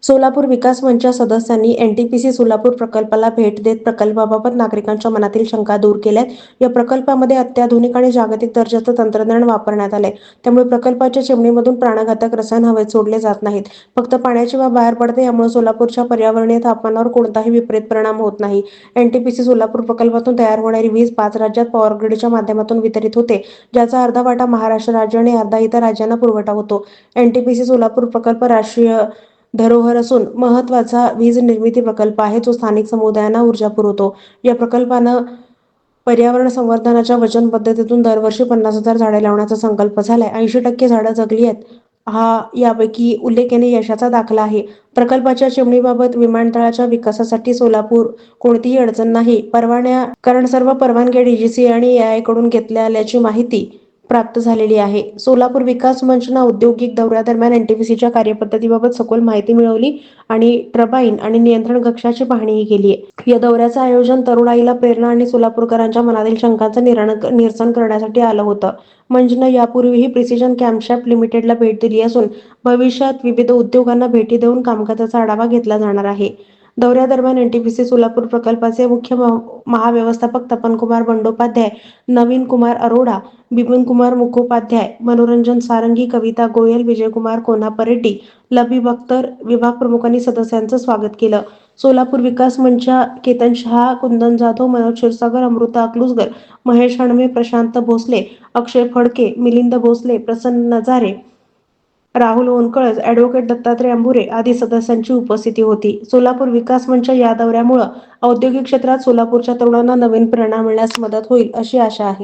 सोलापूर विकास मंच सदस्यांनी एनटीपीसी सोलापूर प्रकल्पाला भेट देत प्रकल्पाबाबत नागरिकांच्या मनातील शंका दूर केल्यात. या प्रकल्पामध्ये अत्याधुनिक आणि जागतिक दर्जाचं तंत्रज्ञान वापरण्यात आलंय. त्यामुळे प्रकल्पाच्या चिमणीमधून प्राणघातक रसायन हवेत सोडले जात नाहीत. फक्त पाण्याची वाफ बाहेर पडते. यामुळे सोलापूरच्या पर्यावरणीय तापमानावर कोणताही विपरीत परिणाम होत नाही. एनटीपीसी सोलापूर प्रकल्पातून तयार होणारी वीज 5 राज्यात पॉवर ग्रीडच्या माध्यमातून वितरित होते, ज्याचा अर्धा वाटा महाराष्ट्र राज्य आणि अर्धा इतर राज्यांना पुरवठा होतो. एनटीपीसी सोलापूर प्रकल्प राष्ट्रीय धरोहर असून महत्त्वाचा वीज निर्मिती प्रकल्प आहे, जो स्थानिक समुदायांना ऊर्जा पुरवतो. या प्रकल्पानं पर्यावरण संवर्धनाच्या वचनबद्धतेतून दरवर्षी 50,000 झाडे लावण्याचा संकल्प झालाय. 80% झाडं जगली आहेत. हा यापैकी उल्लेखनीय यशाचा दाखला आहे. प्रकल्पाच्या चिमणीबाबत विमानतळाच्या विकासासाठी सोलापूर कोणतीही अडचण नाही. कारण सर्व परवानग्या डीजीसीए आणि एआय कडून घेतल्या आल्याची माहिती प्राप्त झालेली आहे. सोलापूर विकास मंचनं औद्योगिक दौऱ्यादरम्यान एनटीपीसीच्या कार्यपद्धतीबाबत सखोल माहिती मिळवली आणि टर्बाईन आणि नियंत्रण कक्षाची पाहणीही केली आहे. या दौऱ्याचं आयोजन तरुणाईला प्रेरणा आणि सोलापूरकरांच्या मनातील शंकांचं निरसन करण्यासाठी आलं होतं. मंचनं यापूर्वीही प्रिसिजन कॅम्पशॅफ्ट लिमिटेडला भेट दिली असून भविष्यात विविध उद्योगांना भेटी देऊन कामकाजाचा आढावा घेतला जाणार आहे. दौऱ्यादरम्यान एनटीपीसी सोलापूर प्रकल्पाचे मुख्य महाव्यवस्थापक तपनकुमार बंडोपाध्याय, नवीन कुमार अरोडा, बिपिन कुमार मुखोपाध्याय, मनोरंजन सारंगी, कविता गोयल, विजयकुमार कोल्हापरेड्डी, लबीब अख्तर विभाग प्रमुखांनी सदस्यांचं स्वागत केलं. सोलापूर विकास मंचच्या केतन शहा, कुंदन जाधव, मनोज क्षीरसागर, अमृता अकलूजकर, महेश हणमे, प्रशांत भोसले, अक्षय फडके, मिलिंद भोसले, प्रसन्न नजारे, राहुल होनकळज, ॲडव्होकेट दत्तात्रय अंभुरे आदी सदस्यांची उपस्थिती होती. सोलापूर विकास मंचच्या या दौऱ्यामुळे औद्योगिक क्षेत्रात सोलापूरच्या तरुणांना नवीन प्रेरणा मिळण्यास मदत होईल, अशी आशा आहे.